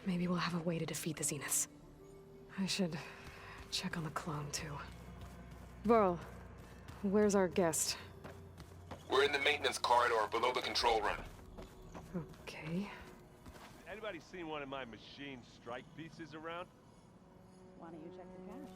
maybe we'll have a way to defeat the Zeniths. I should check on the clone, too. Varl, where's our guest? We're in the maintenance corridor below the control room. Okay. Anybody seen one of my machine strike pieces around? Why don't you check the cache?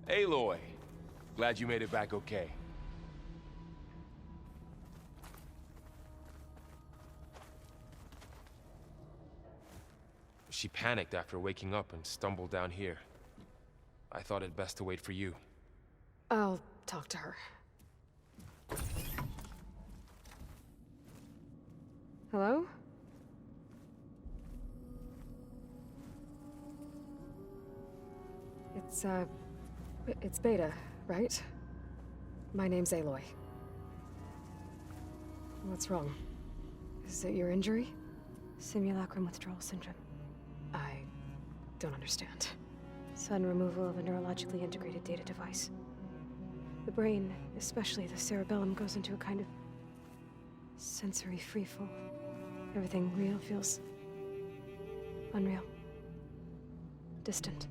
Aloy, glad you made it back okay. She panicked after waking up and stumbled down here. I thought it best to wait for you. I'll talk to her. Hello? It's Beta, right? My name's Aloy. What's wrong? Is it your injury? Simulacrum withdrawal syndrome. I don't understand. Sudden removal of a neurologically integrated data device. The brain, especially the cerebellum, goes into a kind of sensory freefall. Everything real feels unreal. Distant.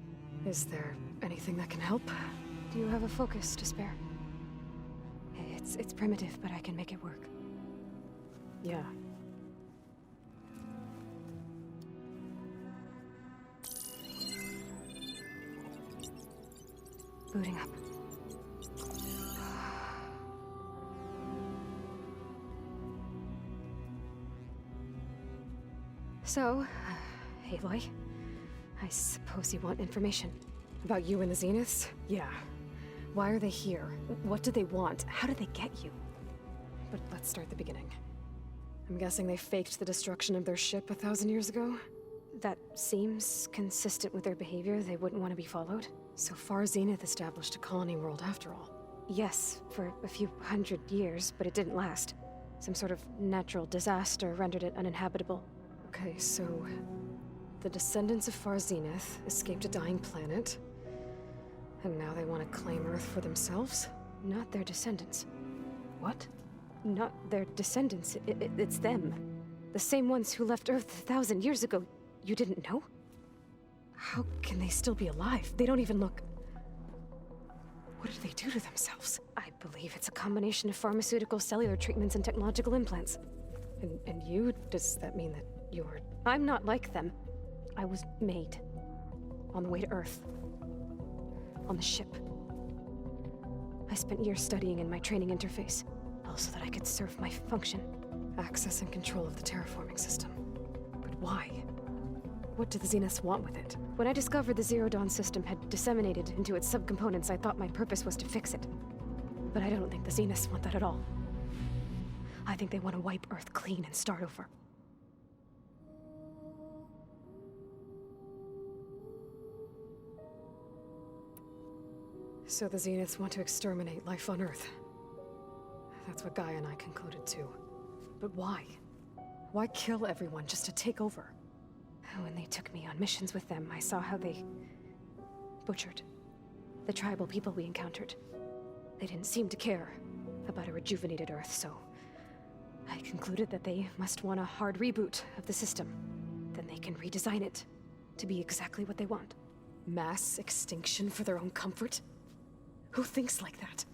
Is there anything that can help? Do you have a focus to spare? It's primitive, but I can make it work. Yeah. Booting up. So, Aloy, I suppose you want information. About you and the Zeniths? Yeah. Why are they here? What do they want? How did they get you? But let's start at the beginning. I'm guessing they faked the destruction of their ship 1,000 years ago? That seems consistent with their behavior. They wouldn't want to be followed. So far, Zenith established a colony world after all. Yes, for a few hundred years, but it didn't last. Some sort of natural disaster rendered it uninhabitable. Okay, so the descendants of Far Zenith escaped a dying planet, and now they want to claim Earth for themselves? Not their descendants. What? Not their descendants. It's them. The same ones who left Earth 1,000 years ago. You didn't know? How can they still be alive? They don't even look... What did they do to themselves? I believe it's a combination of pharmaceutical, cellular treatments, and technological implants. And you? Does that mean that you're... I'm not like them. I was made. On the way to Earth. On the ship. I spent years studying in my training interface, all so that I could serve my function. Access and control of the terraforming system. But why? What do the Zeniths want with it? When I discovered the Zero Dawn system had disseminated into its subcomponents, I thought my purpose was to fix it. But I don't think the Zeniths want that at all. I think they want to wipe Earth clean and start over. So the Zeniths want to exterminate life on Earth. That's what Gaia and I concluded too. But why? Why kill everyone just to take over? When they took me on missions with them, I saw how they butchered the tribal people we encountered. They didn't seem to care about a rejuvenated Earth, so I concluded that they must want a hard reboot of the system. Then they can redesign it to be exactly what they want. Mass extinction for their own comfort? Who thinks like that?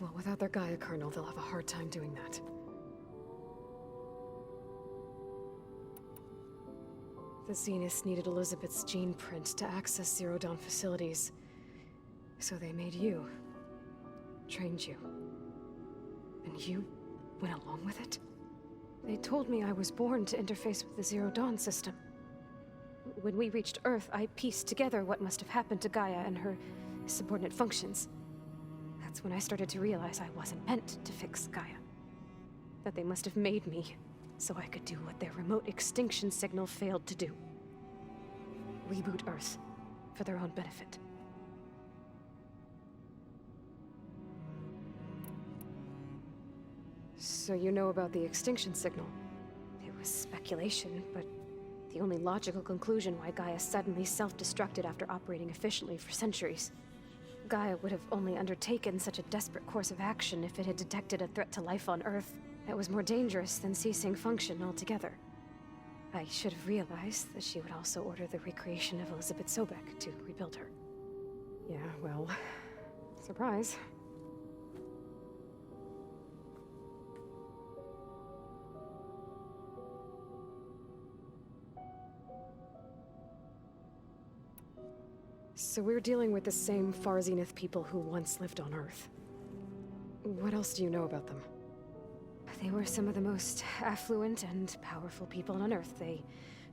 Well, without their Gaia kernel, they'll have a hard time doing that. The Zeniths needed Elizabeth's gene print to access Zero Dawn facilities. So they made you. Trained you. And you went along with it? They told me I was born to interface with the Zero Dawn system. When we reached Earth, I pieced together what must have happened to Gaia and her subordinate functions. That's when I started to realize I wasn't meant to fix Gaia. That they must have made me so I could do what their remote extinction signal failed to do. Reboot Earth for their own benefit. So you know about the extinction signal? It was speculation, but The only logical conclusion why Gaia suddenly self-destructed after operating efficiently for centuries. Gaia would have only undertaken such a desperate course of action if it had detected a threat to life on Earth that was more dangerous than ceasing function altogether. I should have realized that she would also order the recreation of Elizabeth Sobek to rebuild her. Yeah, well, surprise. So we're dealing with the same Far Zenith people who once lived on Earth. What else do you know about them? They were some of the most affluent and powerful people on Earth. They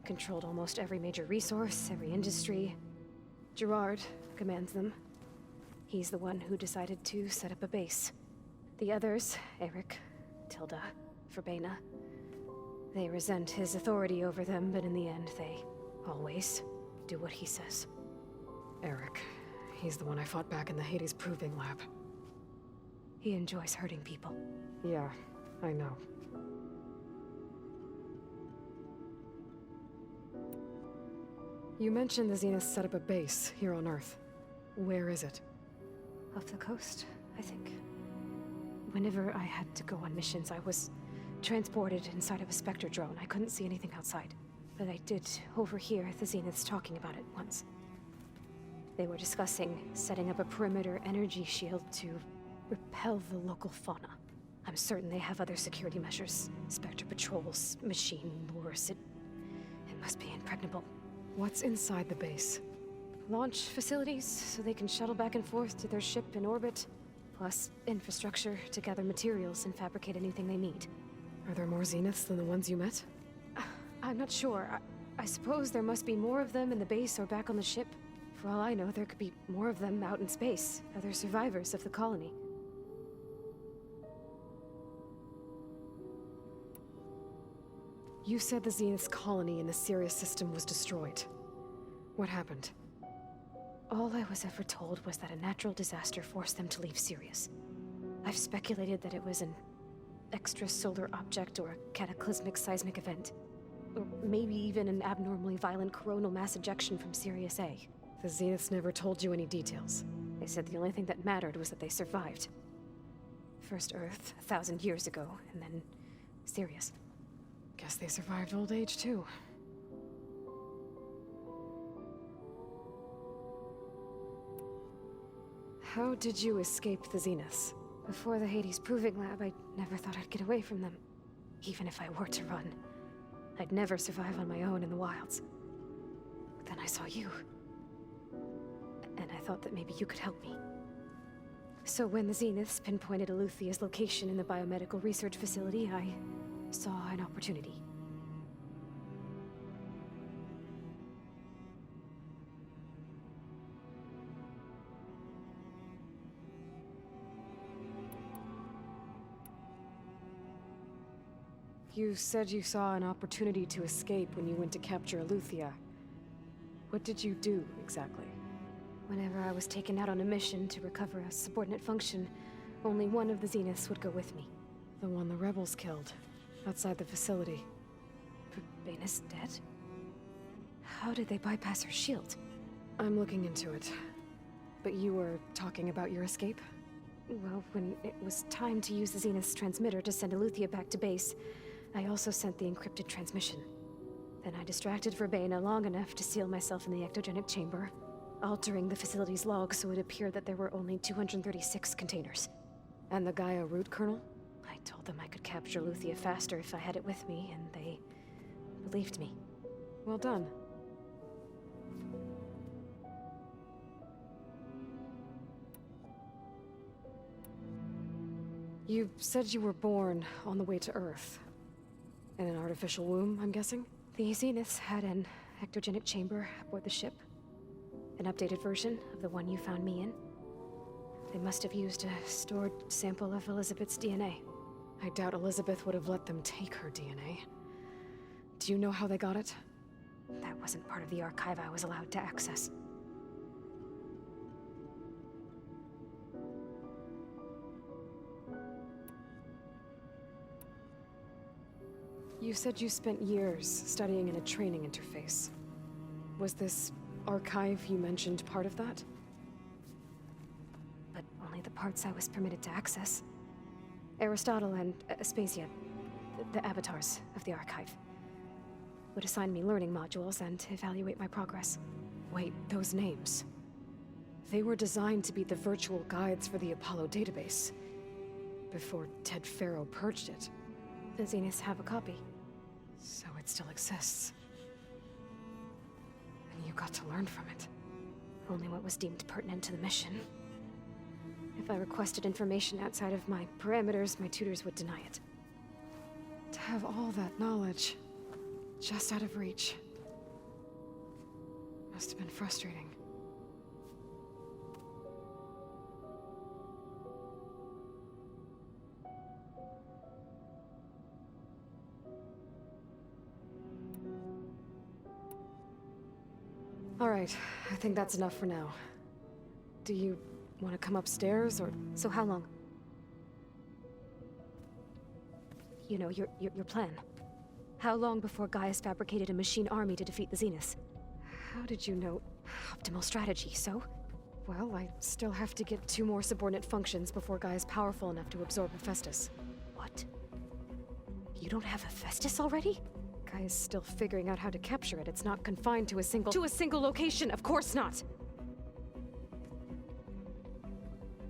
controlled almost every major resource, every industry. Gerard commands them. He's the one who decided to set up a base. The others, Eric, Tilda, Verbena, they resent his authority over them, but in the end, they always do what he says. Eric. He's the one I fought back in the Hades Proving Lab. He enjoys hurting people. Yeah, I know. You mentioned the Zenith set up a base here on Earth. Where is it? Off the coast, I think. Whenever I had to go on missions, I was transported inside of a Spectre drone. I couldn't see anything outside. But I did overhear the Zeniths talking about it once. They were discussing setting up a perimeter energy shield to repel the local fauna. I'm certain they have other security measures. Spectre patrols, machine lures. It must be impregnable. What's inside the base? Launch facilities, so they can shuttle back and forth to their ship in orbit. Plus, infrastructure to gather materials and fabricate anything they need. Are there more Zeniths than the ones you met? I'm not sure. I suppose there must be more of them in the base or back on the ship. For all I know, there could be more of them out in space, other survivors of the colony. You said the Zenith's colony in the Sirius system was destroyed. What happened? All I was ever told was that a natural disaster forced them to leave Sirius. I've speculated that it was an extrasolar object or a cataclysmic seismic event. Or maybe even an abnormally violent coronal mass ejection from Sirius A. The Zeniths never told you any details. They said the only thing that mattered was that they survived. First Earth, 1,000 years ago, and then Sirius. Guess they survived old age, too. How did you escape the Zeniths? Before the Hades Proving Lab, I never thought I'd get away from them. Even if I were to run. I'd never survive on my own in the wilds. But then I saw you. And I thought that maybe you could help me. So when the Zeniths pinpointed Eluthia's location in the biomedical research facility, I saw an opportunity. You said you saw an opportunity to escape when you went to capture Eluthia. What did you do, exactly? Whenever I was taken out on a mission to recover a subordinate function, only one of the Zeniths would go with me. The one the rebels killed, outside the facility. Baina's dead? How did they bypass her shield? I'm looking into it. But you were talking about your escape? Well, when it was time to use the Zenith's transmitter to send Eluthia back to base, I also sent the encrypted transmission. Then I distracted Verbena long enough to seal myself in the ectogenic chamber, altering the facility's log so it appeared that there were only 236 containers. And the Gaia root kernel? I told them I could capture Eluthia faster if I had it with me, and they believed me. Well done. You said you were born on the way to Earth. In an artificial womb, I'm guessing? The Zeniths had an ectogenic chamber aboard the ship. An updated version of the one you found me in. They must have used a stored sample of Elizabeth's DNA. I doubt Elizabeth would have let them take her DNA. Do you know how they got it? That wasn't part of the archive I was allowed to access. You said you spent years studying in a training interface. Was this archive you mentioned part of that? But only the parts I was permitted to access. Aristotle and Aspasia, the avatars of the archive, would assign me learning modules and evaluate my progress. Wait, those names. They were designed to be the virtual guides for the Apollo database. Before Ted Faro purged it. The Zeniths have a copy. So it still exists. And you got to learn from it. Only what was deemed pertinent to the mission. If I requested information outside of my parameters, my tutors would deny it. To have all that knowledge, just out of reach. Must have been frustrating. All right, I think that's enough for now. Do you want to come upstairs, or...? So how long? You know, your plan. How long before Gaius fabricated a machine army to defeat the Zeniths? How did you know? Optimal strategy, so? Well, I still have to get 2 more subordinate functions before Gaia's powerful enough to absorb Hephaestus. What? You don't have Hephaestus already? Gaia's still figuring out how to capture it. It's not confined to a single... To a single location, of course not!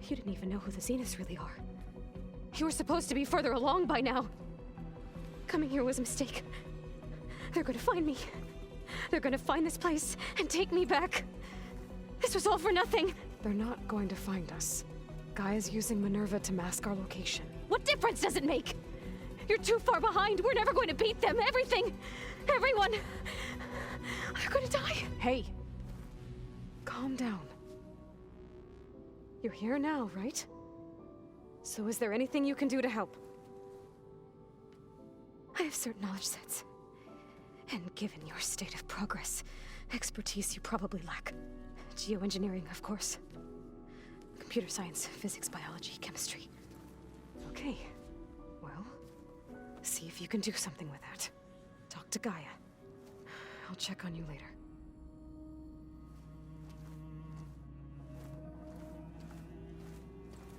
You didn't even know who the Zeniths really are. You were supposed to be further along by now! Coming here was a mistake. They're gonna find me. They're gonna find this place and take me back. This was all for nothing. They're not going to find us. Gaia's using Minerva to mask our location. What difference does it make? You're too far behind. We're never going to beat them. Everything. Everyone. They're gonna die. Hey. Calm down. You're here now, right? So is there anything you can do to help? I have certain knowledge sets. And given your state of progress, expertise you probably lack. Geoengineering, of course. Computer science, physics, biology, chemistry. Okay. Well, see if you can do something with that. Talk to Gaia. I'll check on you later.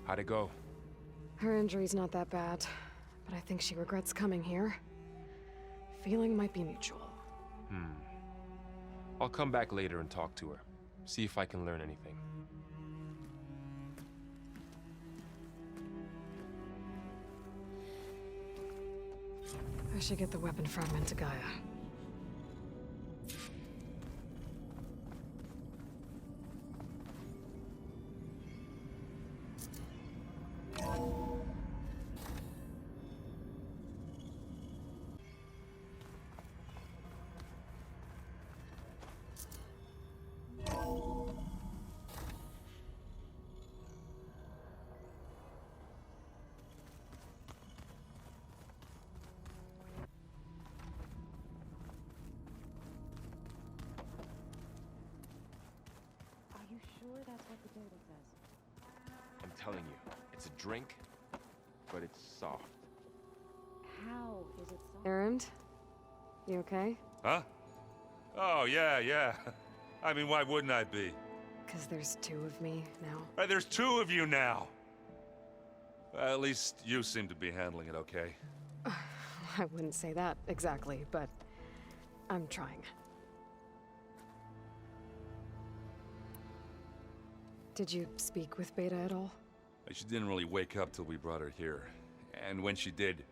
How'd it go? Her injury's not that bad, but I think she regrets coming here. Feeling might be mutual. I'll come back later and talk to her. See if I can learn anything. I should get the weapon fragment to Gaia. Are you sure that's what the data says? I'm telling you, it's a drink, but it's soft. How is it so? Errand? You okay? Huh? Oh, yeah. I mean, why wouldn't I be? Because there's 2 of me now. Right, there's 2 of you now. Well, at least you seem to be handling it okay. I wouldn't say that exactly, but I'm trying. Did you speak with Beta at all? She didn't really wake up till we brought her here. And when she did,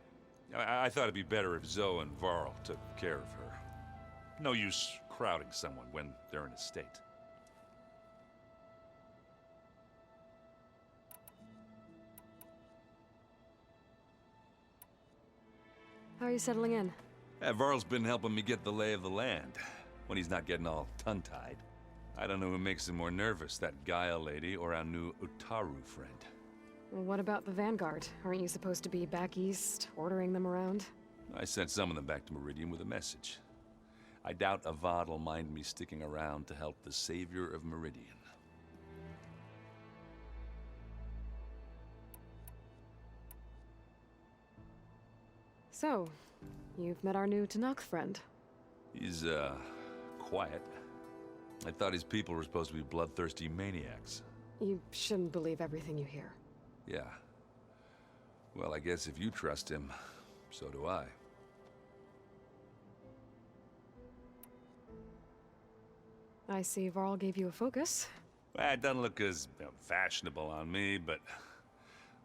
I thought it'd be better if Zoe and Varl took care of her. No use crowding someone when they're in a state. How are you settling in? Varl's been helping me get the lay of the land, when he's not getting all tongue-tied. I don't know who makes him more nervous, that Gaia lady or our new Utaru friend. Well, what about the Vanguard? Aren't you supposed to be back east, ordering them around? I sent some of them back to Meridian with a message. I doubt Avad will mind me sticking around to help the savior of Meridian. So, You've met our new Tanakh friend. He's, quiet. I thought his people were supposed to be bloodthirsty maniacs. You shouldn't believe everything you hear. Yeah. Well, I guess if you trust him, so do I. I see Varl gave you a focus. Well, it doesn't look as fashionable on me, but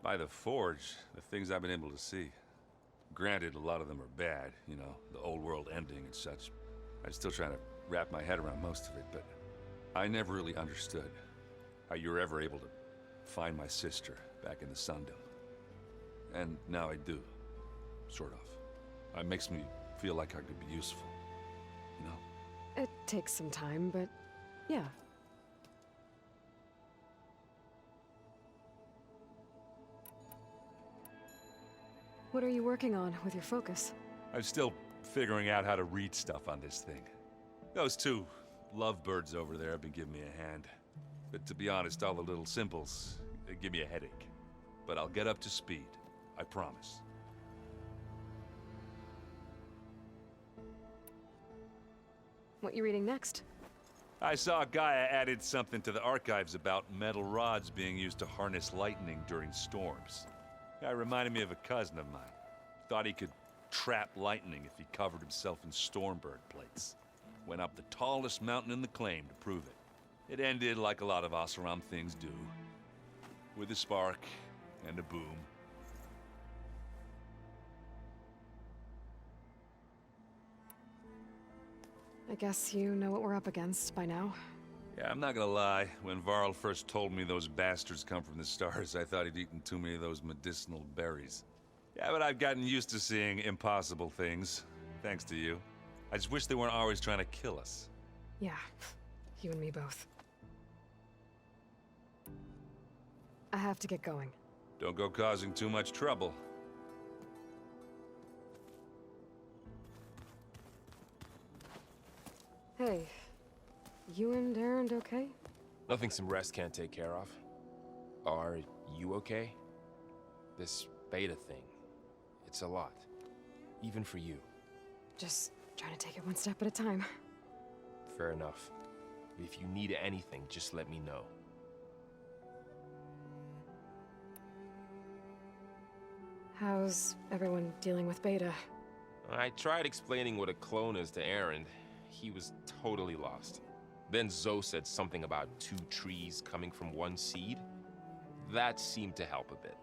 by the Forge, the things I've been able to see. Granted, a lot of them are bad, you know, the old world ending and such. I'm still trying to wrap my head around most of it, but I never really understood how you were ever able to find my sister back in the Sundom. And now I do, sort of. It makes me feel like I could be useful, you know? It takes some time, but yeah. What are you working on with your focus? I'm still figuring out how to read stuff on this thing. Those two lovebirds over there have been giving me a hand. But to be honest, all the little symbols, they give me a headache. But I'll get up to speed, I promise. What you reading next? I saw Gaia added something to the archives about metal rods being used to harness lightning during storms. Guy reminded me of a cousin of mine. Thought he could trap lightning if he covered himself in Stormbird plates. Went up the tallest mountain in the claim to prove it. It ended like a lot of Oseram things do. With a spark and a boom. I guess you know what we're up against by now. Yeah, I'm not gonna lie. When Varl first told me those bastards come from the stars, I thought he'd eaten too many of those medicinal berries. Yeah, but I've gotten used to seeing impossible things, thanks to you. I just wish they weren't always trying to kill us. Yeah, you and me both. I have to get going. Don't go causing too much trouble. Hey, you and Erend okay? Nothing some rest can't take care of. Are you okay? This beta thing, it's a lot. Even for you. Just trying to take it one step at a time. Fair enough. If you need anything, just let me know. How's everyone dealing with beta? I tried explaining what a clone is to Erend. He was totally lost. Then Zoe said something about 2 trees coming from 1 seed. That seemed to help a bit.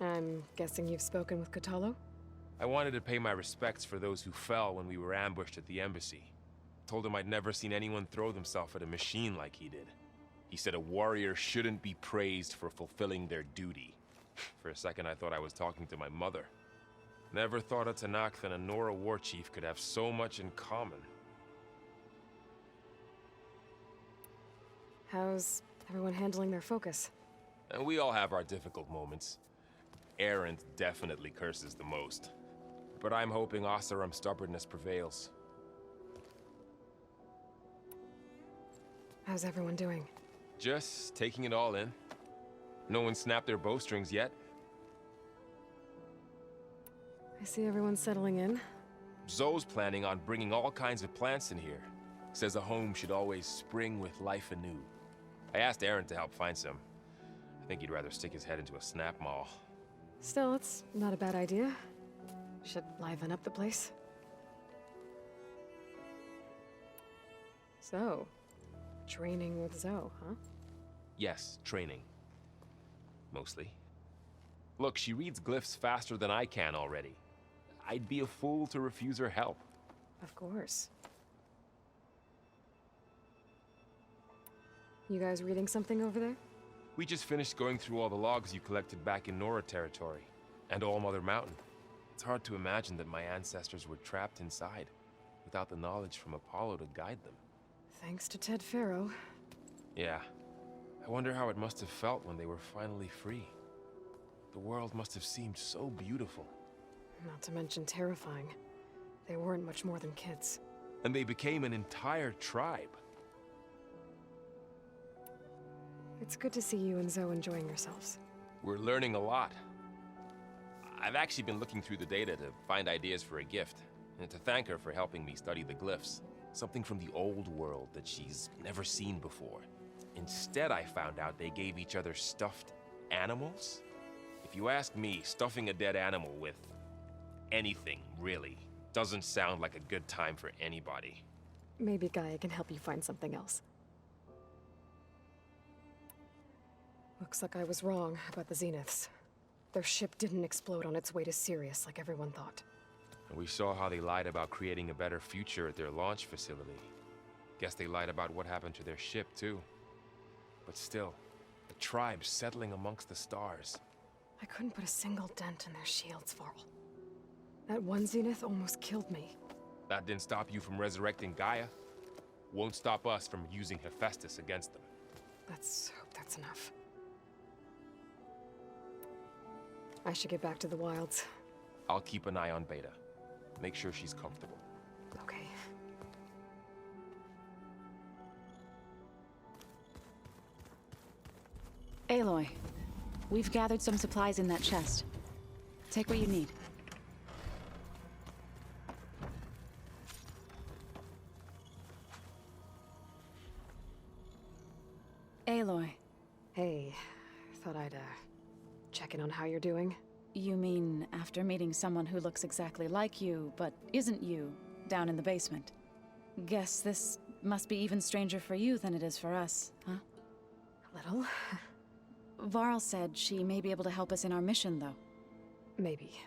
I'm guessing you've spoken with Kotallo? I wanted to pay my respects for those who fell when we were ambushed at the embassy. Told him I'd never seen anyone throw themselves at a machine like he did. He said a warrior shouldn't be praised for fulfilling their duty. For a second I thought I was talking to my mother. Never thought a Tanakh and a Nora war chief could have so much in common. How's everyone handling their focus? And we all have our difficult moments. Erend definitely curses the most. But I'm hoping Oseram's stubbornness prevails. How's everyone doing? Just taking it all in. No one snapped their bowstrings yet. I see everyone settling in. Zoe's planning on bringing all kinds of plants in here. Says a home should always spring with life anew. I asked Erend to help find some. I think he'd rather stick his head into a snap mall. Still, it's not a bad idea. Should liven up the place. So, training with Zoe, huh? Yes, training. Mostly. Look, she reads glyphs faster than I can already. I'd be a fool to refuse her help. Of course. You guys reading something over there? We just finished going through all the logs you collected back in Nora territory, and All Mother Mountain. It's hard to imagine that my ancestors were trapped inside, without the knowledge from Apollo to guide them. Thanks to Ted Faro. Yeah. I wonder how it must have felt when they were finally free. The world must have seemed so beautiful. Not to mention terrifying. They weren't much more than kids. And they became an entire tribe. It's good to see you and Zoe enjoying yourselves. We're learning a lot. I've actually been looking through the data to find ideas for a gift, and to thank her for helping me study the glyphs. Something from the old world that she's never seen before. Instead, I found out they gave each other stuffed animals. If you ask me, stuffing a dead animal with anything, really, doesn't sound like a good time for anybody. Maybe Gaia can help you find something else. Looks like I was wrong about the Zeniths. Their ship didn't explode on its way to Sirius like everyone thought. And we saw how they lied about creating a better future at their launch facility. Guess they lied about what happened to their ship, too. But still, the tribe's settling amongst the stars. I couldn't put a single dent in their shields, Varl. That one Zenith almost killed me. That didn't stop you from resurrecting Gaia. Won't stop us from using Hephaestus against them. Let's hope that's enough. I should get back to the wilds. I'll keep an eye on Beta. Make sure she's comfortable. Okay. Aloy, we've gathered some supplies in that chest. Take what you need. Aloy, Hey, thought I'd, check in on how you're doing. you mean after meeting someone who looks exactly like you, but isn't you, down in the basement? Guess this must be even stranger for you than it is for us, huh? A little. Varl said she may be able to help us in our mission, though. Maybe.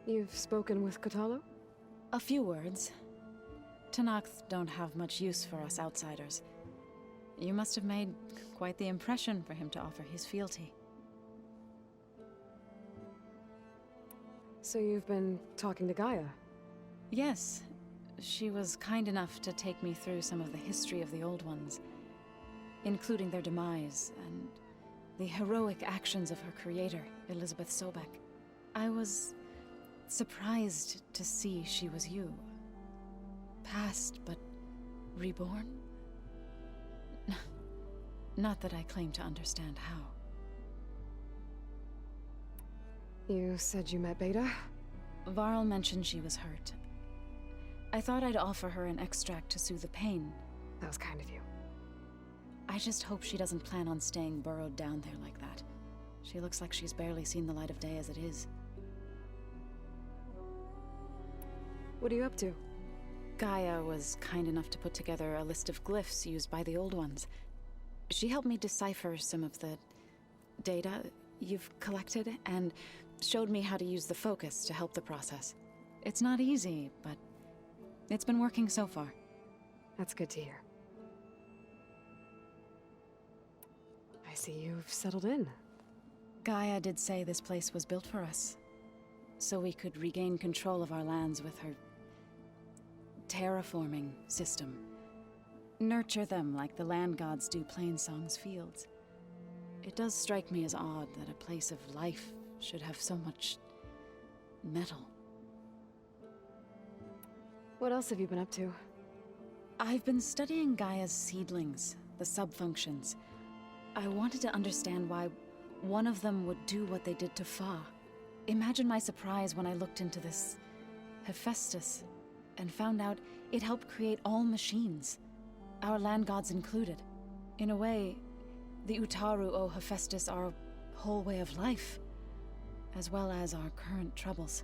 You've spoken with Kotallo? A few words. Tenakth don't have much use for us outsiders. You must have made quite the impression for him to offer his fealty. So you've been talking to Gaia? Yes. She was kind enough to take me through some of the history of the Old Ones, including their demise and the heroic actions of her creator, Elizabeth Sobek. I was surprised to see she was you. Past, but reborn? Not that I claim to understand how. You said you met Beta? Varl mentioned she was hurt. I thought I'd offer her an extract to soothe the pain. That was kind of you. I just hope she doesn't plan on staying burrowed down there like that. She looks like she's barely seen the light of day as it is. What are you up to? Gaia was kind enough to put together a list of glyphs used by the Old Ones. She helped me decipher some of the data you've collected, and showed me how to use the focus to help the process. It's not easy, but it's been working so far. That's good to hear. I see you've settled in. Gaia did say this place was built for us, so we could regain control of our lands with her terraforming system. Nurture them like the land gods do Plainsong's fields. It does strike me as odd that a place of life should have so much metal. What else have you been up to? I've been studying Gaia's seedlings, the subfunctions. I wanted to understand why one of them would do what they did to Fa. Imagine my surprise when I looked into this Hephaestus and found out it helped create all machines, our land gods included. In a way, the Utaru owe Hephaestus our whole way of life, as well as our current troubles.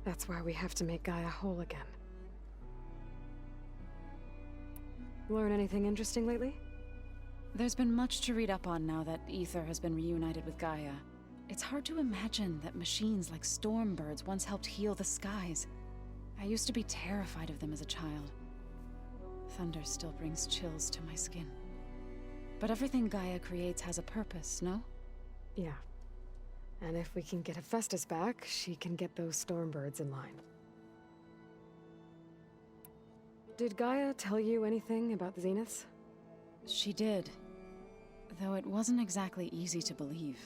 That's why we have to make Gaia whole again. Learn anything interesting lately? There's been much to read up on now that Ether has been reunited with Gaia. It's hard to imagine that machines like Stormbirds once helped heal the skies. I used to be terrified of them as a child. Thunder still brings chills to my skin. But everything Gaia creates has a purpose, no? Yeah. And if we can get Hephaestus back, she can get those Stormbirds in line. Did Gaia tell you anything about the Zeniths? She did. Though it wasn't exactly easy to believe.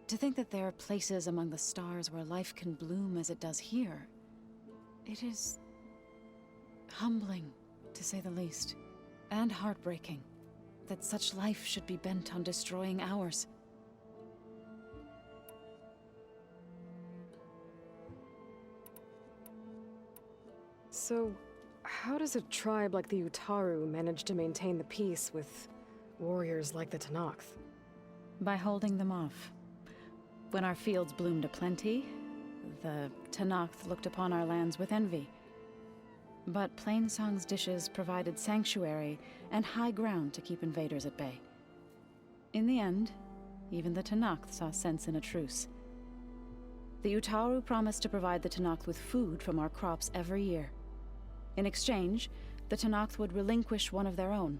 To think that there are places among the stars where life can bloom as it does here. It is humbling, to say the least. And heartbreaking. That such life should be bent on destroying ours. So, how does a tribe like the Utaru manage to maintain the peace with warriors like the Tenakth? By holding them off. When our fields bloomed aplenty, the Tenakth looked upon our lands with envy. But Plainsong's dishes provided sanctuary and high ground to keep invaders at bay. In the end, even the Tenakth saw sense in a truce. The Utaru promised to provide the Tenakth with food from our crops every year. In exchange, the Tenakth would relinquish one of their own,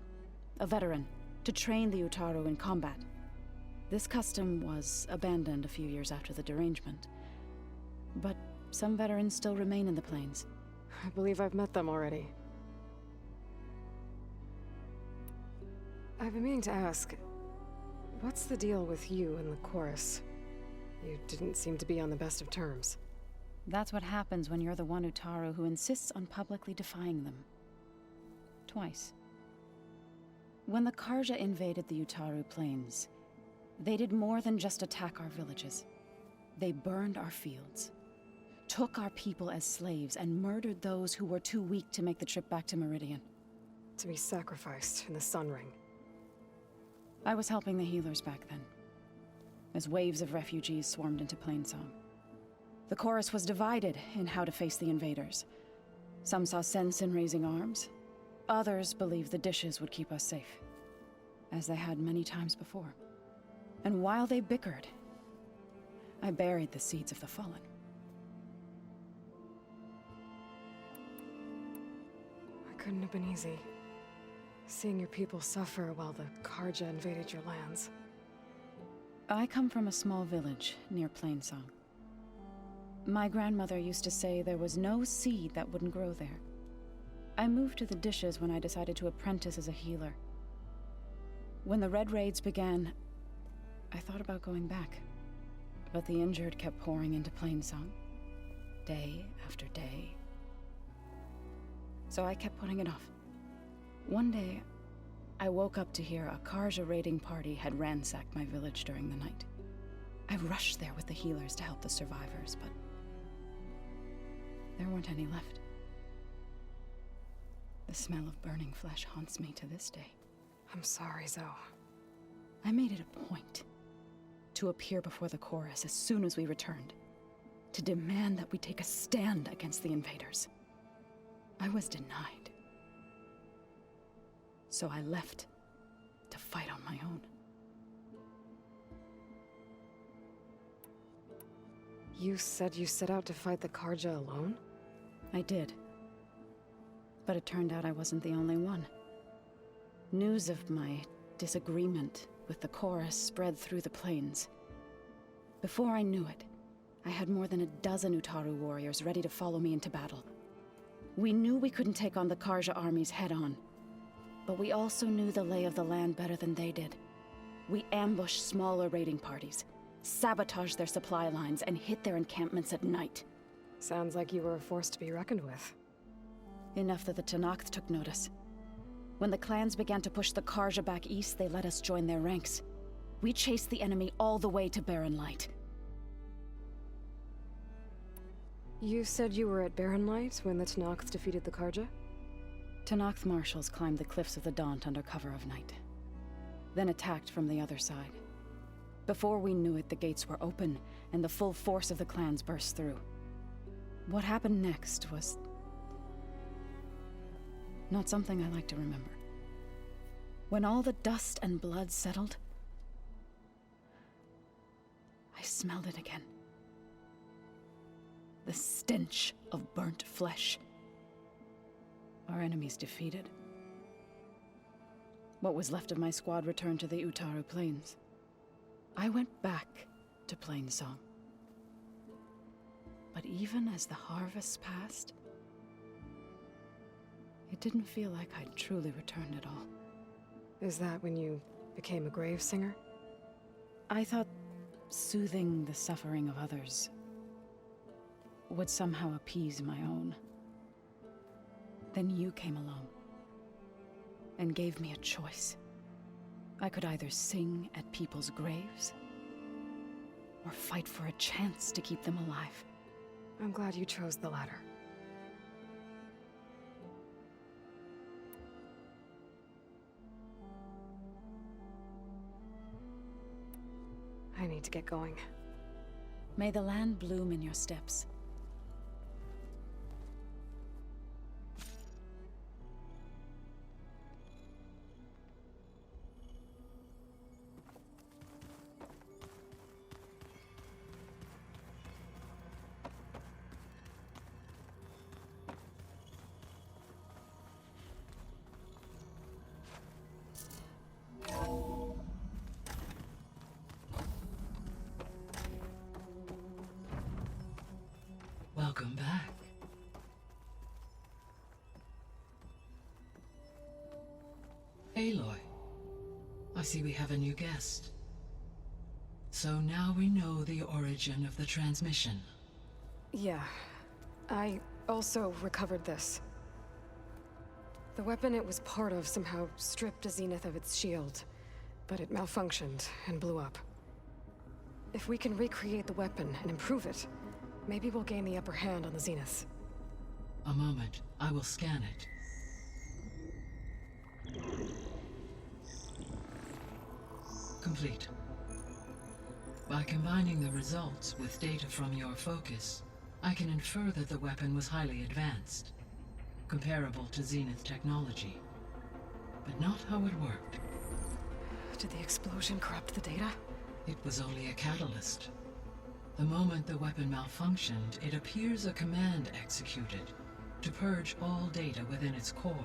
a veteran, to train the Utaru in combat. This custom was abandoned a few years after the derangement. But some veterans still remain in the plains. I believe I've met them already. I've been meaning to ask, what's the deal with you and the chorus? You didn't seem to be on the best of terms. That's what happens when you're the one Utaru who insists on publicly defying them. Twice. When the Karja invaded the Utaru plains, they did more than just attack our villages. They burned our fields, took our people as slaves, and murdered those who were too weak to make the trip back to Meridian. To be sacrificed in the Sun Ring. I was helping the healers back then, as waves of refugees swarmed into Plainsong. The chorus was divided in how to face the invaders. Some saw sense in raising arms. Others believed the dishes would keep us safe, as they had many times before. And while they bickered, I buried the seeds of the fallen. It couldn't have been easy. Seeing your people suffer while the Karja invaded your lands. I come from a small village near Plainsong. My grandmother used to say there was no seed that wouldn't grow there. I moved to the dishes when I decided to apprentice as a healer. When the Red Raids began, I thought about going back. But the injured kept pouring into Plainsong, day after day. So I kept putting it off. One day, I woke up to hear a Karja raiding party had ransacked my village during the night. I rushed there with the healers to help the survivors, but there weren't any left. The smell of burning flesh haunts me to this day. I'm sorry, Zoe. I made it a point to appear before the chorus as soon as we returned, to demand that we take a stand against the invaders. I was denied. So I left to fight on my own. You said you set out to fight the Karja alone? I did. But it turned out I wasn't the only one. News of my disagreement with the chorus spread through the plains. Before I knew it, I had more than a dozen Utaru warriors ready to follow me into battle. We knew we couldn't take on the Karja armies head-on, but we also knew the lay of the land better than they did. We ambushed smaller raiding parties, sabotaged their supply lines, and hit their encampments at night. Sounds like you were a force to be reckoned with. Enough that the Tenakth took notice. When the clans began to push the Karja back east, they let us join their ranks. We chased the enemy all the way to Barren Light. You said you were at Barren Light when the Tenakth defeated the Karja? Tenakth marshals climbed the cliffs of the Daunt under cover of night, then attacked from the other side. Before we knew it, the gates were open, and the full force of the clans burst through. What happened next was not something I like to remember. When all the dust and blood settled, I smelled it again. The stench of burnt flesh. Our enemies defeated. What was left of my squad returned to the Utaru Plains. I went back to Plainsong. But even as the harvest passed, it didn't feel like I'd truly returned at all. Is that when you became a grave singer? I thought soothing the suffering of others would somehow appease my own. Then you came along and gave me a choice. I could either sing at people's graves or fight for a chance to keep them alive. I'm glad you chose the latter. I need to get going. May the land bloom in your steps. Welcome back. Aloy, I see we have a new guest. So now we know the origin of the transmission. Yeah. I also recovered this. The weapon it was part of somehow stripped Zenith of its shield, but it malfunctioned and blew up. If we can recreate the weapon and improve it, maybe we'll gain the upper hand on the Zeniths. A moment, I will scan it. Complete. By combining the results with data from your focus, I can infer that the weapon was highly advanced, comparable to Zenith technology, but not how it worked. Did the explosion corrupt the data? It was only a catalyst. The moment the weapon malfunctioned, it appears a command executed to purge all data within its core.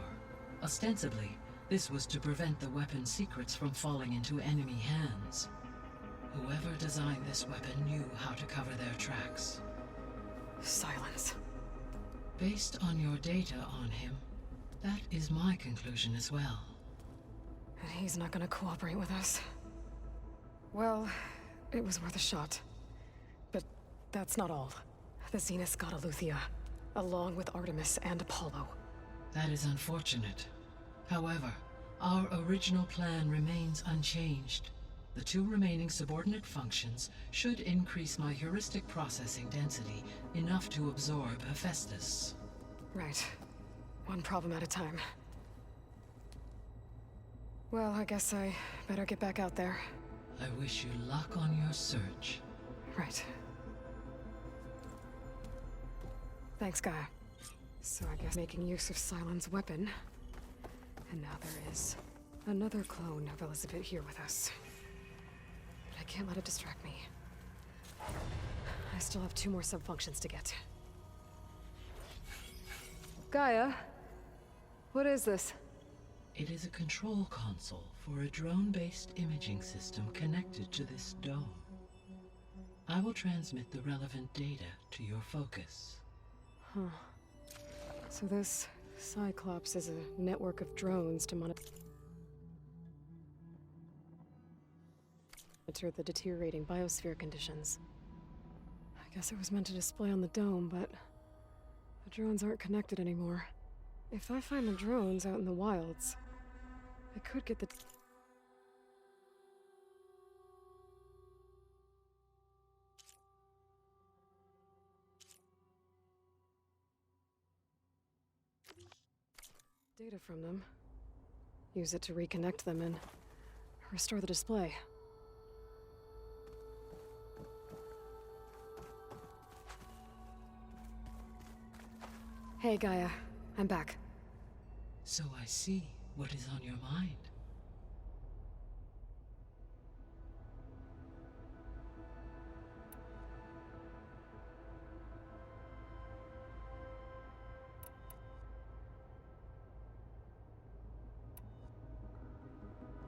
Ostensibly, this was to prevent the weapon's secrets from falling into enemy hands. Whoever designed this weapon knew how to cover their tracks. Silence. Based on your data on him, that is my conclusion as well. And he's not gonna cooperate with us. Well, it was worth a shot. But that's not all. The Zeniths got Aletheia, along with Artemis and Apollo. That is unfortunate. However, our original plan remains unchanged. The two remaining subordinate functions should increase my heuristic processing density enough to absorb Hephaestus. Right. One problem at a time. Well, I guess I better get back out there. I wish you luck on your search. Right. Thanks, Gaia. So I guess making use of Cylon's weapon. And now there is another clone of Elizabeth here with us. But I can't let it distract me. I still have 2 more subfunctions to get. Gaia? What is this? It is a control console for a drone-based imaging system connected to this dome. I will transmit the relevant data to your focus. Huh. So this Cyclops is a network of drones to monitor the deteriorating biosphere conditions. I guess it was meant to display on the dome, but the drones aren't connected anymore. If I find the drones out in the wilds, I could get the data from them, use it to reconnect them and restore the display. Hey, Gaia. I'm back. So I see what is on your mind.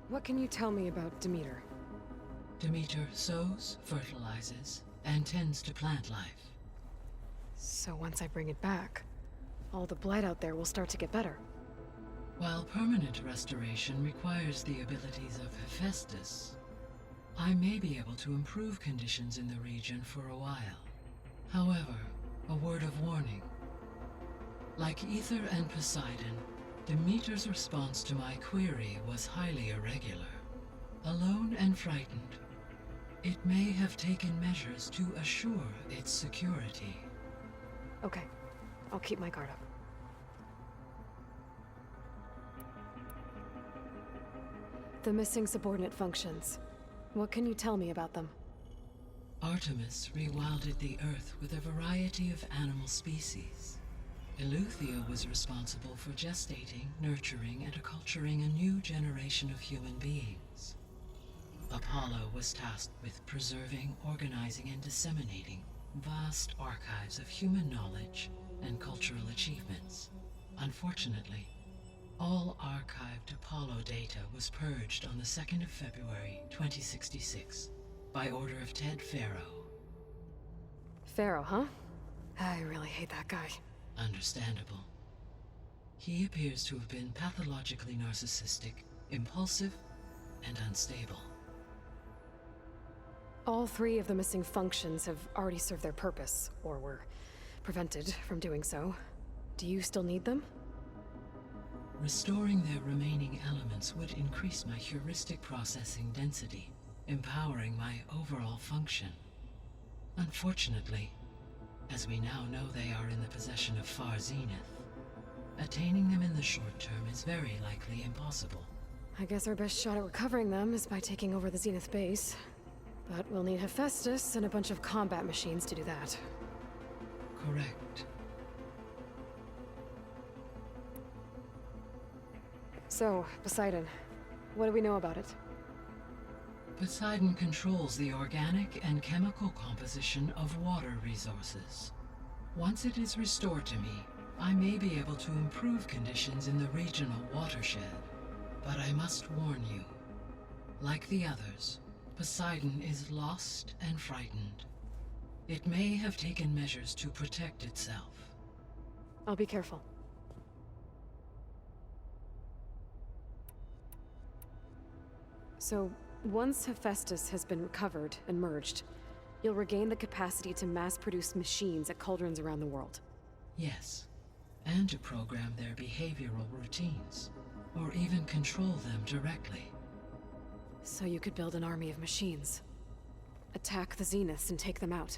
What can you tell me about Demeter? Demeter sows, fertilizes, and tends to plant life. So once I bring it back, all the blight out there will start to get better. While permanent restoration requires the abilities of Hephaestus, I may be able to improve conditions in the region for a while. However, a word of warning. Like Ether and Poseidon, Demeter's response to my query was highly irregular. Alone and frightened, it may have taken measures to assure its security. Okay, I'll keep my guard up. The missing subordinate functions. What can you tell me about them? Artemis rewilded the Earth with a variety of animal species. Eleuthia was responsible for gestating, nurturing, and acculturating a new generation of human beings. Apollo was tasked with preserving, organizing, and disseminating vast archives of human knowledge and cultural achievements. Unfortunately, all archived Apollo data was purged on the 2nd of February, 2066, by order of Ted Faro. Pharaoh, huh? I really hate that guy. Understandable. He appears to have been pathologically narcissistic, impulsive, and unstable. All 3 of the missing functions have already served their purpose, or were prevented from doing so. Do you still need them? Restoring their remaining elements would increase my heuristic processing density, empowering my overall function. Unfortunately, as we now know they are in the possession of Far Zenith, attaining them in the short term is very likely impossible. I guess our best shot at recovering them is by taking over the Zenith base. But we'll need Hephaestus and a bunch of combat machines to do that. Correct. So, Poseidon, what do we know about it? Poseidon controls the organic and chemical composition of water resources. Once it is restored to me, I may be able to improve conditions in the regional watershed. But I must warn you, like the others, Poseidon is lost and frightened. It may have taken measures to protect itself. I'll be careful. So, once Hephaestus has been recovered and merged, you'll regain the capacity to mass-produce machines at cauldrons around the world. Yes, and to program their behavioral routines, or even control them directly. So you could build an army of machines. Attack the Zeniths and take them out.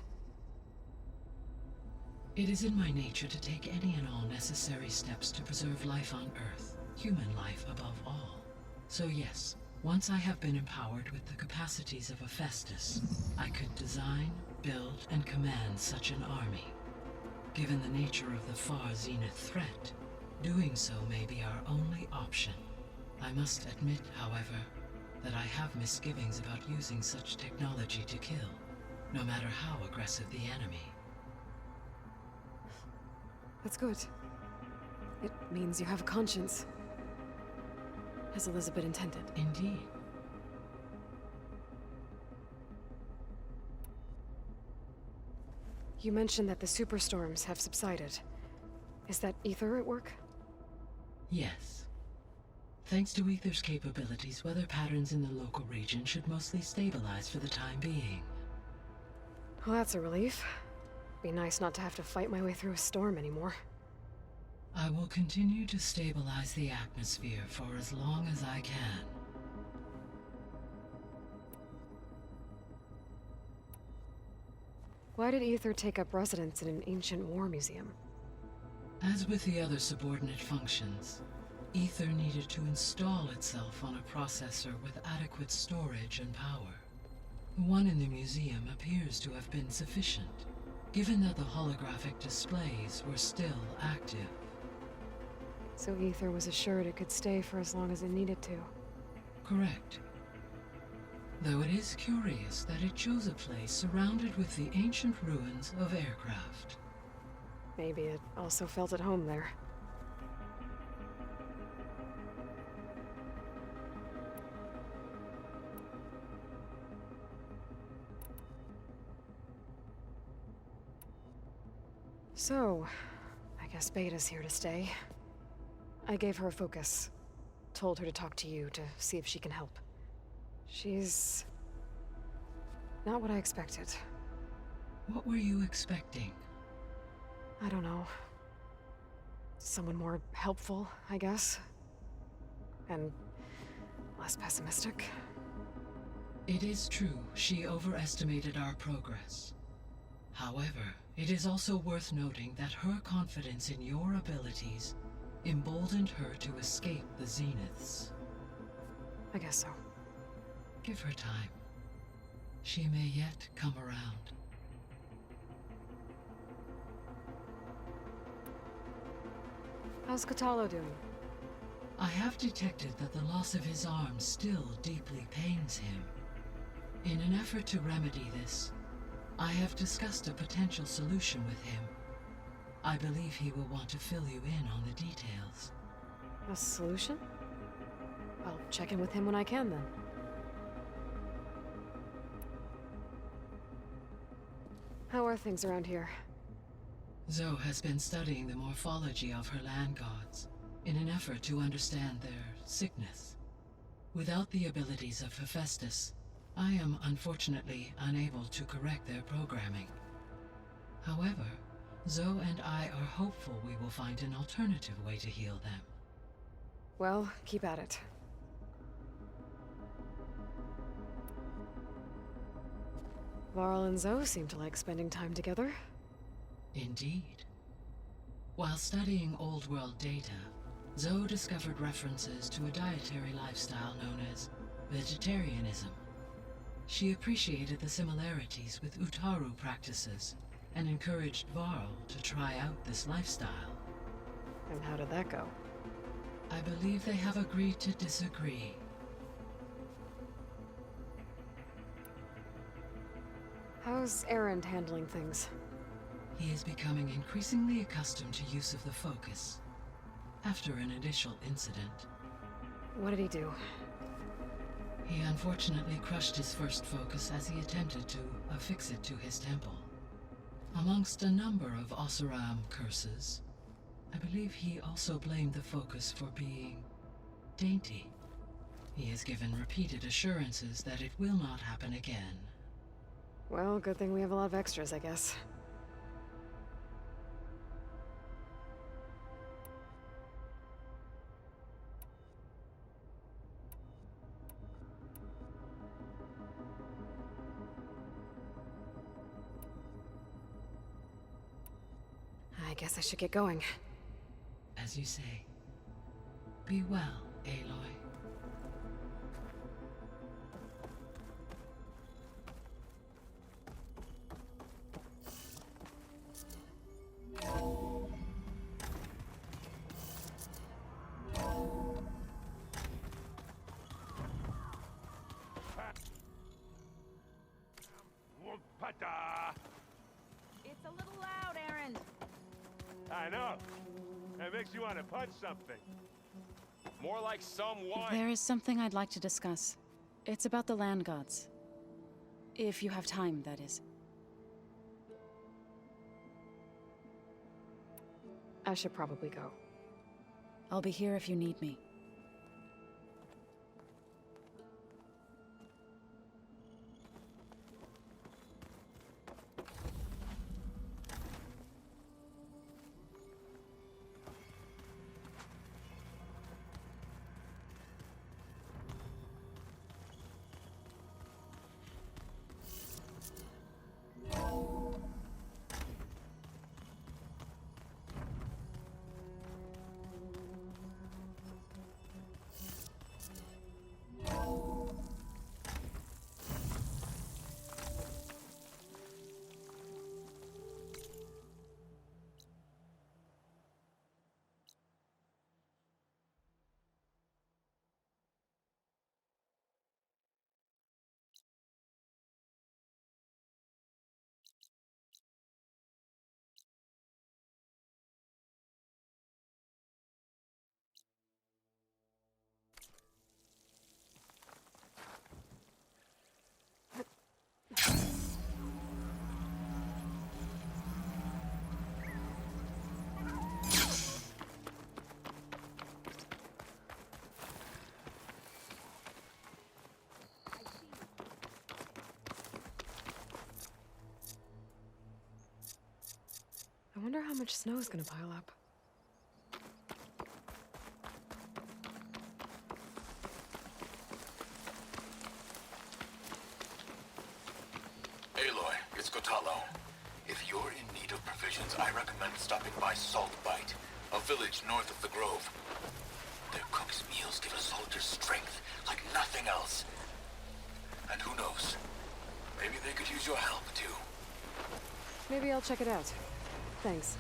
It is in my nature to take any and all necessary steps to preserve life on Earth, human life above all. So yes, once I have been empowered with the capacities of Hephaestus, I could design, build, and command such an army. Given the nature of the Far Zenith threat, doing so may be our only option. I must admit, however, that I have misgivings about using such technology to kill, no matter how aggressive the enemy. That's good. It means you have a conscience. As Elizabeth intended. Indeed. You mentioned that the superstorms have subsided. Is that Ether at work? Yes. Thanks to Ether's capabilities, weather patterns in the local region should mostly stabilize for the time being. Well, that's a relief. Be nice not to have to fight my way through a storm anymore. I will continue to stabilize the atmosphere for as long as I can. Why did Ether take up residence in an ancient war museum? As with the other subordinate functions, Ether needed to install itself on a processor with adequate storage and power. The one in the museum appears to have been sufficient, given that the holographic displays were still active. So Ether was assured it could stay for as long as it needed to. Correct. Though it is curious that it chose a place surrounded with the ancient ruins of aircraft. Maybe it also felt at home there. So, I guess Beta's here to stay. I gave her a focus. Told her to talk to you to see if she can help. She's not what I expected. What were you expecting? I don't know. Someone more helpful, I guess. And less pessimistic. It is true, she overestimated our progress. However, it is also worth noting that her confidence in your abilities emboldened her to escape the Zeniths. I guess so. Give her time. She may yet come around. How's Katalo doing? I have detected that the loss of his arm still deeply pains him. In an effort to remedy this, I have discussed a potential solution with him. I believe he will want to fill you in on the details. A solution? I'll check in with him when I can, then. How are things around here? Zoe has been studying the morphology of her land gods in an effort to understand their sickness. Without the abilities of Hephaestus, I am unfortunately unable to correct their programming. However, Zoe and I are hopeful we will find an alternative way to heal them. Well, keep at it. Varl and Zoe seem to like spending time together. Indeed. While studying Old World data, Zoe discovered references to a dietary lifestyle known as vegetarianism. She appreciated the similarities with Utaru practices and encouraged Varl to try out this lifestyle. And how did that go? I believe they have agreed to disagree. How's Erend handling things? He is becoming increasingly accustomed to use of the focus after an initial incident. What did he do? He unfortunately crushed his first focus as he attempted to affix it to his temple. Amongst a number of Oseram curses, I believe he also blamed the focus for being dainty. He has given repeated assurances that it will not happen again. Well, good thing we have a lot of extras, I guess. I guess I should get going. As you say, be well, Aloy. It's a little loud, Erend. I know. It makes you want to punch something. More like someone. There is something I'd like to discuss. It's about the land gods. If you have time, that is. I should probably go. I'll be here if you need me. I wonder how much snow is gonna pile up. Aloy, it's Kotalo. If you're in need of provisions, I recommend stopping by Saltbite, a village north of the Grove. Their cook's meals give a soldier's strength like nothing else. And who knows? Maybe they could use your help, too. Maybe I'll check it out. Thanks.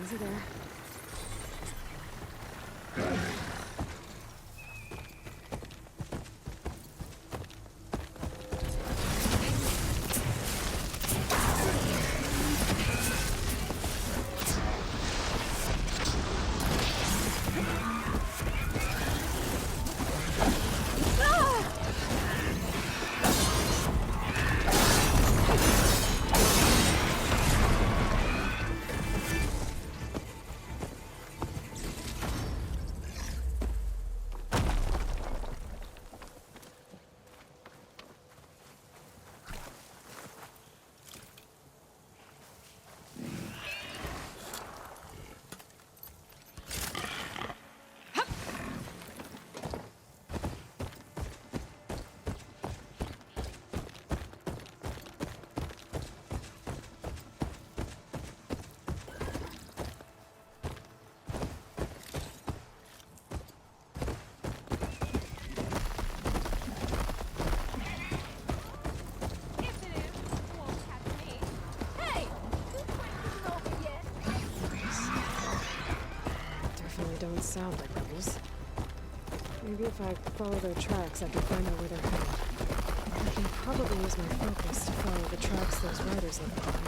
Easy there. Don't sound like rebels. Maybe if I follow their tracks, I can find out where they're headed. I can probably use my focus to follow the tracks those riders left behind.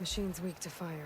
Machine's weak to fire.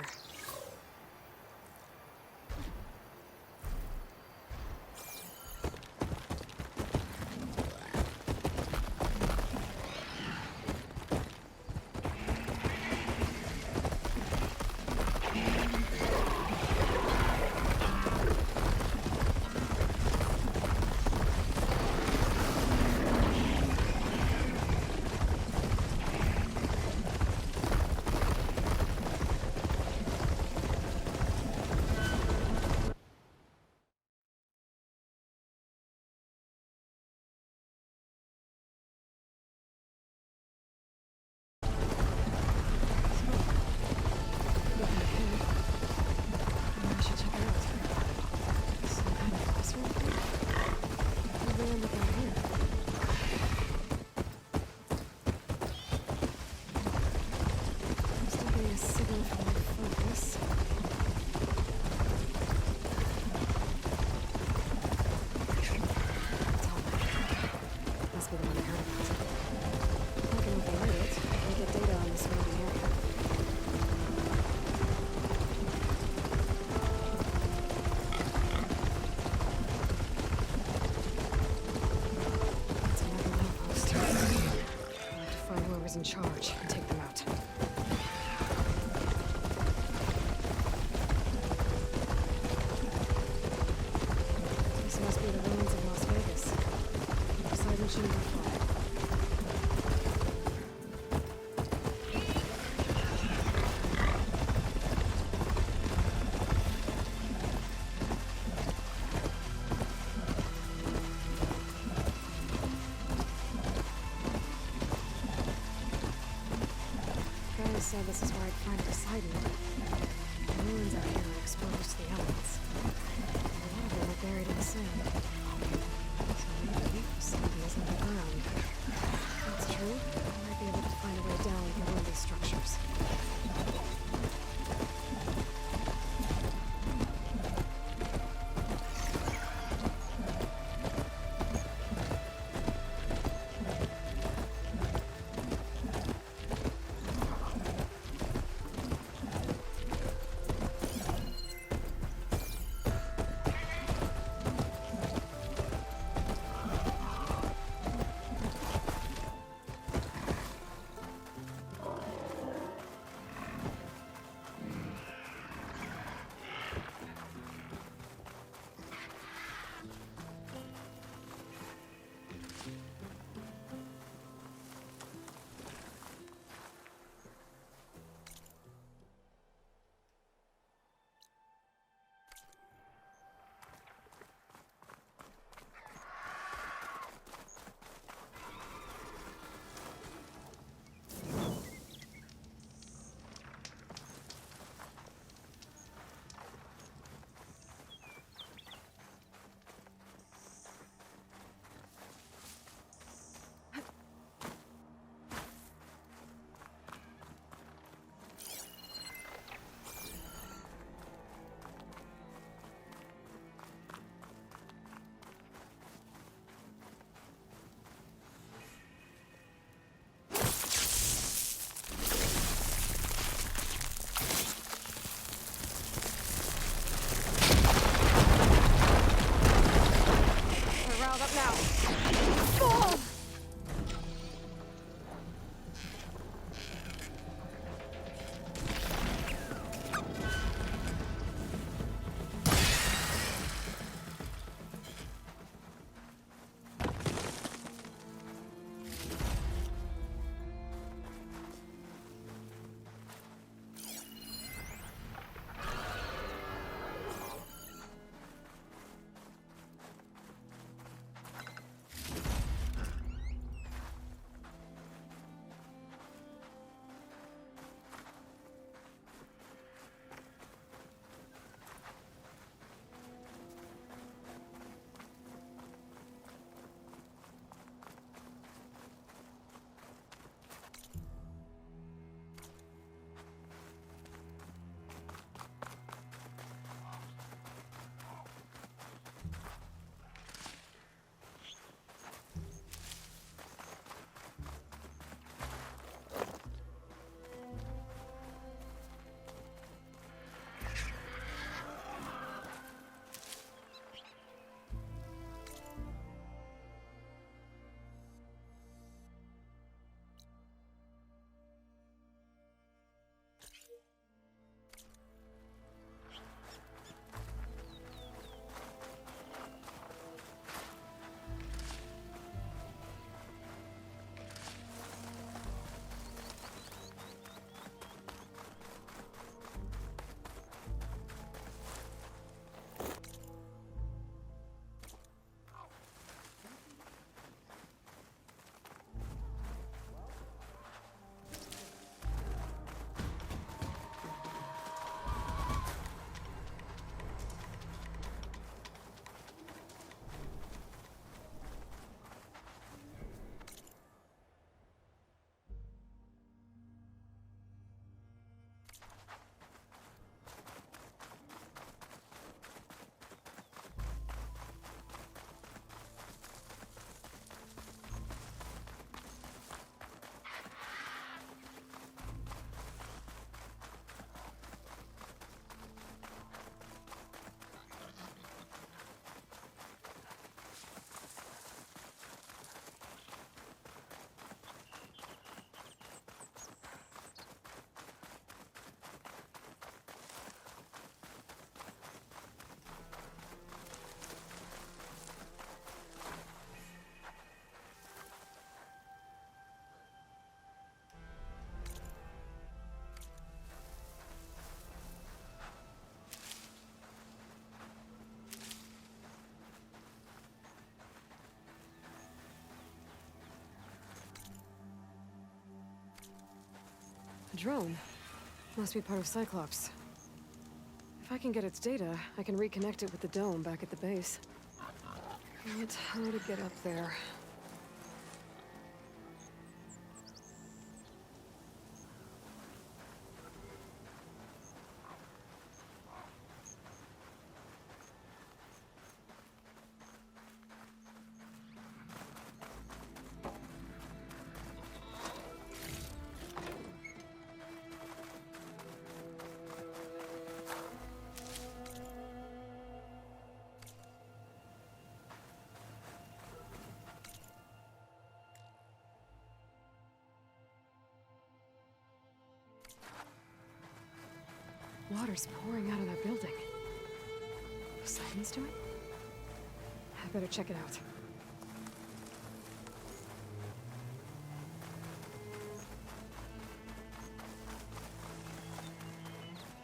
this is where I'd find a Poseidon. The ruins out here are exposed to the elements. A lot of them are buried in sand. So maybe Poseidon is underground. If that's true, I might be able to find a way down through one of these structures. A drone. Must be part of Cyclops. If I can get its data, I can reconnect it with the dome back at the base. But how to get up there? Water's pouring out of that building. Poseidon's doing? I better check it out.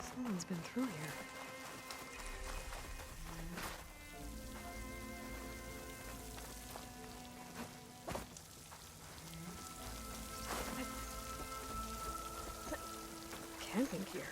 Someone's been through here. Camping gear.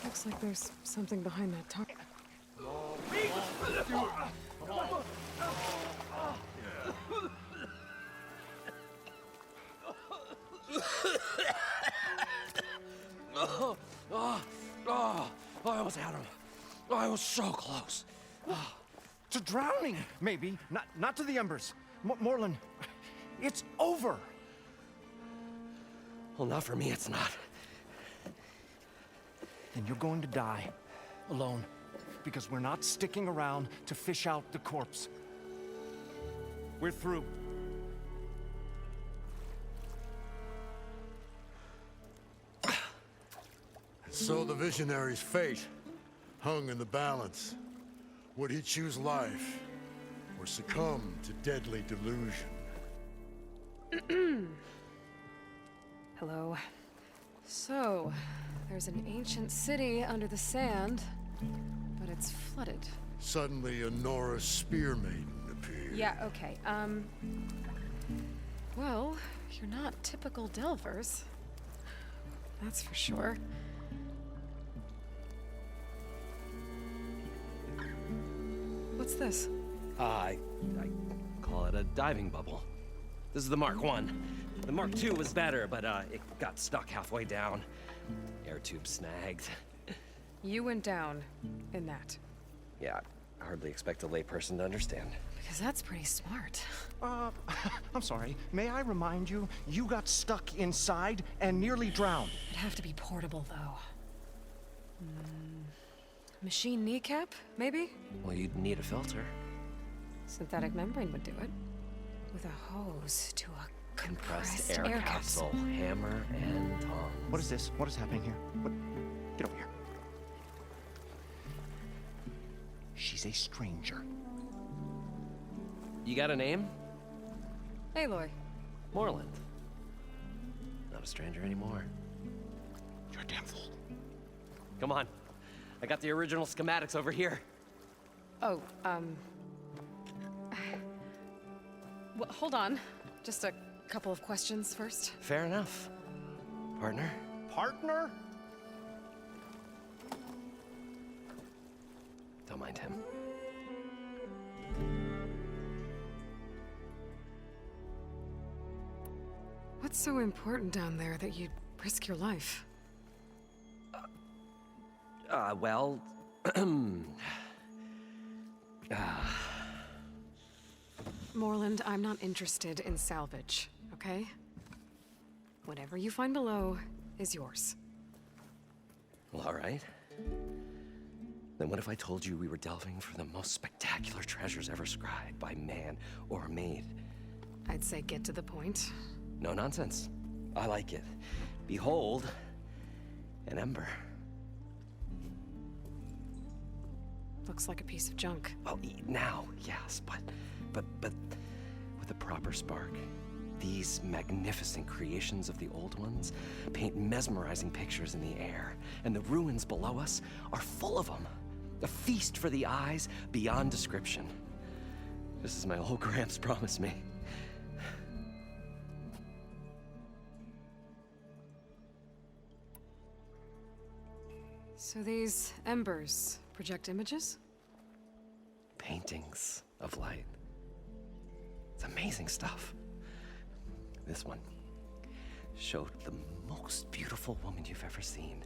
Looks like there's something behind that top. I almost had him. I was so close. To drowning, maybe. Not to the embers. Morlund, it's over. Well, not for me, it's not. Then you're going to die. Alone. Because we're not sticking around to fish out the corpse. We're through. So the visionary's fate hung in the balance. Would he choose life or succumb to deadly delusion? Hello. So, there's an ancient city under the sand, but it's flooded. Suddenly, a Nora spear maiden appeared. Yeah, okay. Well, you're not typical Delvers. That's for sure. What's this? I call it a diving bubble. This is the Mark 1. The Mark 2 was better, but it got stuck halfway down. Air tube snagged. You went down in that. Yeah, I hardly expect a layperson to understand. Because that's pretty smart. I'm sorry. May I remind you, you got stuck inside and nearly drowned. It'd have to be portable, though. Machine kneecap, maybe? Well, you'd need a filter. Synthetic membrane would do it. With a hose to a compressed air capsule. Hammer and tongs. What is this? What is happening here? What? Get over here. She's a stranger. You got a name? Aloy. Moreland. Not a stranger anymore. You're a damn fool. Come on. I got the original schematics over here. Oh, well, hold on. Just a couple of questions first. Fair enough. Partner? Partner? Don't mind him. What's so important down there that you'd risk your life? Well... Moreland, I'm not interested in salvage, okay? Whatever you find below is yours. Well, all right. Then what if I told you we were delving for the most spectacular treasures ever scribed by man or maid? I'd say get to the point. No nonsense. I like it. Behold, an ember. Looks like a piece of junk. Well, now, yes, but with a proper spark. These magnificent creations of the old ones paint mesmerizing pictures in the air, and the ruins below us are full of them. A feast for the eyes beyond description. Just as my old Gramps promised me. So these embers project images? Paintings of light. It's amazing stuff. This one showed the most beautiful woman you've ever seen,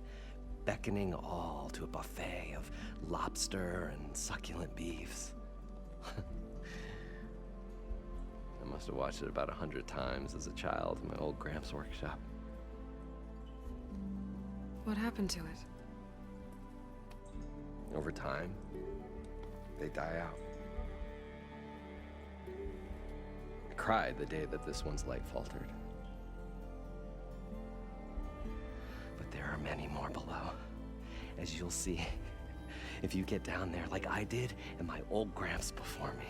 beckoning all to a buffet of lobster and succulent beefs. I must have watched it about 100 times as a child in my old Gramps' workshop. What happened to it? Over time, they die out. I cried the day that this one's light faltered. But there are many more below, as you'll see if you get down there like I did and my old Gramps before me.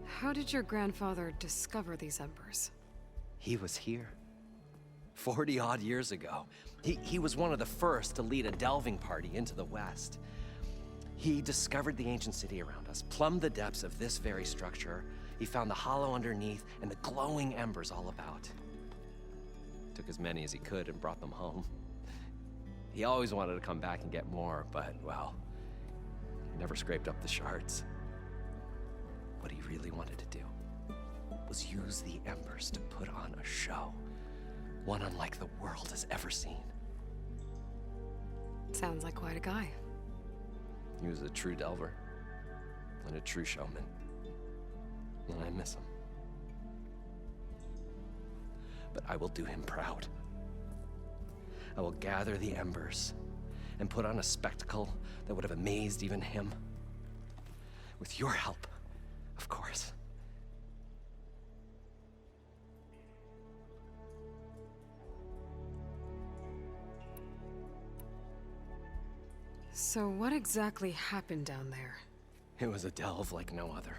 How did your grandfather discover these embers? He was here 40-odd years ago. He was one of the first to lead a delving party into the West. He discovered the ancient city around us, plumbed the depths of this very structure. He found the hollow underneath and the glowing embers all about. Took as many as he could and brought them home. He always wanted to come back and get more, but, well, he never scraped up the shards. What he really wanted to do was use the embers to put on a show, one unlike the world has ever seen. Sounds like quite a guy. He was a true delver and a true showman, and I miss him. But I will do him proud. I will gather the embers and put on a spectacle that would have amazed even him. With your help, of course. So what exactly happened down there? It was a delve like no other.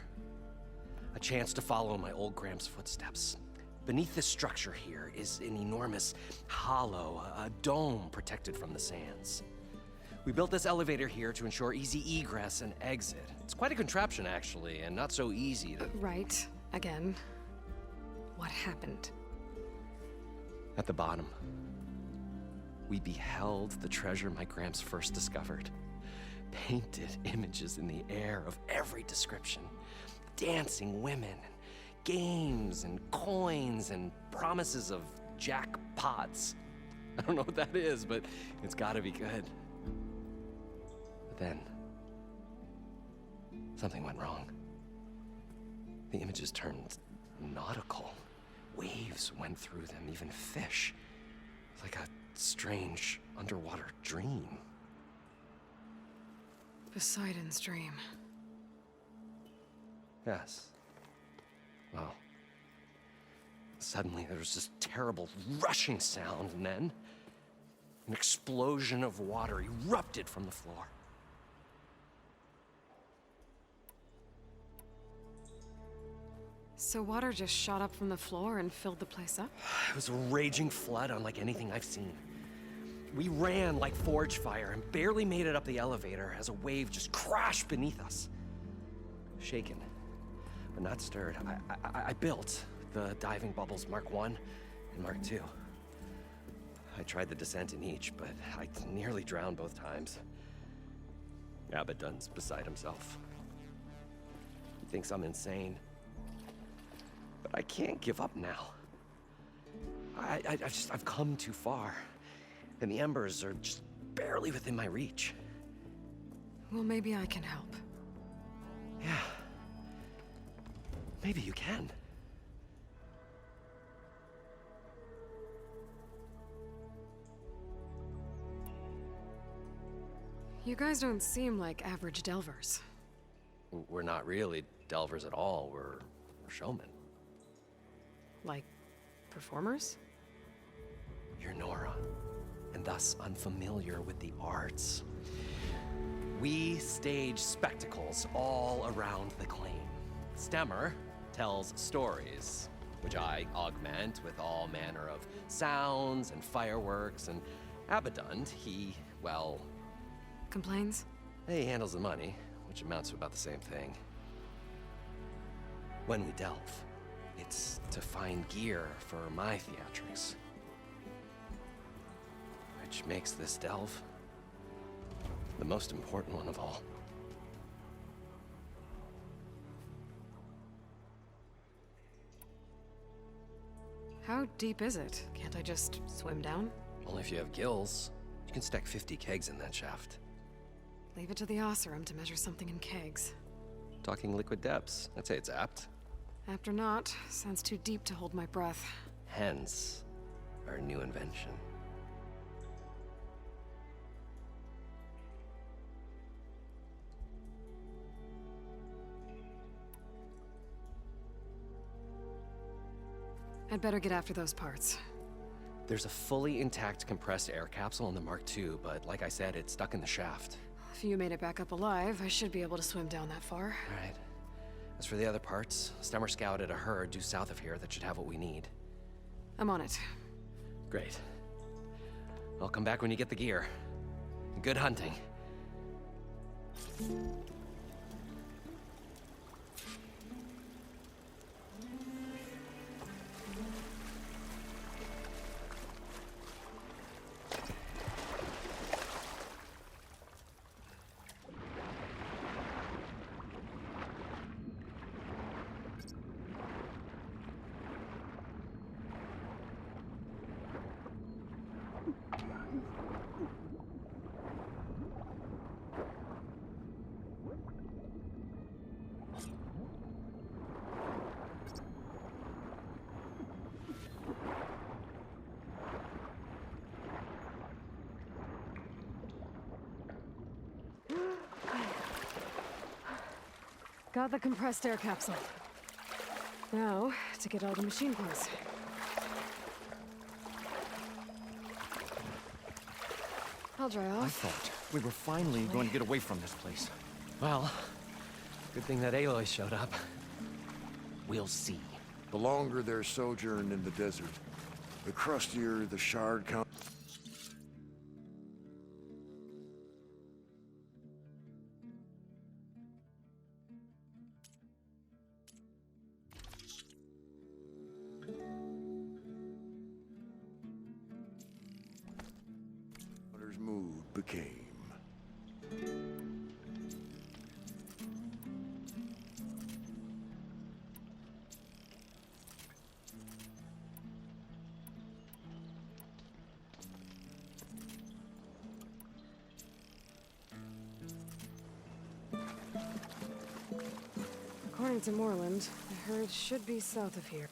A chance to follow my old Gramps' footsteps. Beneath this structure here is an enormous hollow, a dome protected from the sands. We built this elevator here to ensure easy egress and exit. It's quite a contraption, actually, and not so easy to... Right. Again. What happened? At the bottom, we beheld the treasure my Gramps first discovered. Painted images in the air of every description. Dancing women, games and coins and promises of jackpots. I don't know what that is, but it's gotta be good. But then, something went wrong. The images turned nautical. Waves went through them, even fish. Like a strange underwater dream. Poseidon's dream. Yes. Well, suddenly there was this terrible rushing sound, and then an explosion of water erupted from the floor. So water just shot up from the floor and filled the place up? It was a raging flood unlike anything I've seen. We ran like forge fire and barely made it up the elevator as a wave just crashed beneath us. Shaken, but not stirred, I built the diving bubbles Mark I and Mark II. I tried the descent in each, but I nearly drowned both times. Abaddon's beside himself. He thinks I'm insane. But I can't give up now. I've come too far. And the embers are just barely within my reach. Well, maybe I can help. Yeah. Maybe you can. You guys don't seem like average delvers. We're not really delvers at all. We're showmen. Like, performers? You're Nora, and thus unfamiliar with the arts. We stage spectacles all around the claim. Stemmer tells stories, which I augment with all manner of sounds and fireworks, and Abaddon, he, well... Complains? He handles the money, which amounts to about the same thing. When we delve, it's to find gear for my theatrics. Which makes this delve the most important one of all. How deep is it? Can't I just swim down? Only if you have gills. You can stack 50 kegs in that shaft. Leave it to the Oseram to measure something in kegs. Talking liquid depths, I'd say it's apt. Apt or not, sounds too deep to hold my breath. Hence, our new invention. I'd better get after those parts. There's a fully intact compressed air capsule in the Mark II, but like I said, it's stuck in the shaft. If you made it back up alive, I should be able to swim down that far. All right. As for the other parts, Stemmer scouted a herd due south of here that should have what we need. I'm on it. Great. I'll come back when you get the gear. Good hunting. Got the compressed air capsule. Now, to get all the machine parts. I'll dry I off. thought we were finally going to get away from this place. Well, good thing that Aloy showed up. We'll see. The longer their sojourn in the desert, the crustier the shard count. Mood became. According to Moreland, the herd should be south of here.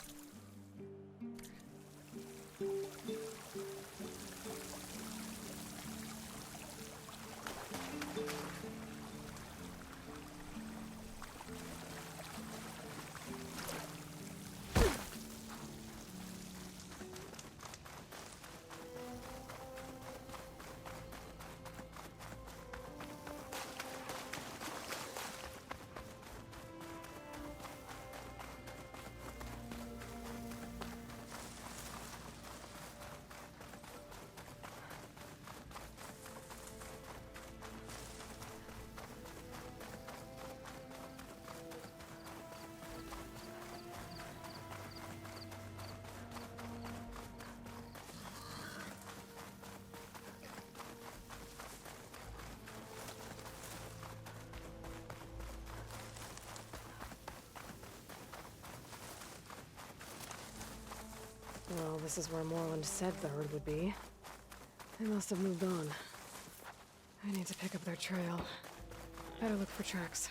Well, this is where Moreland said the herd would be. They must have moved on. I need to pick up their trail. Better look for tracks.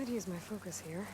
Could use my focus here.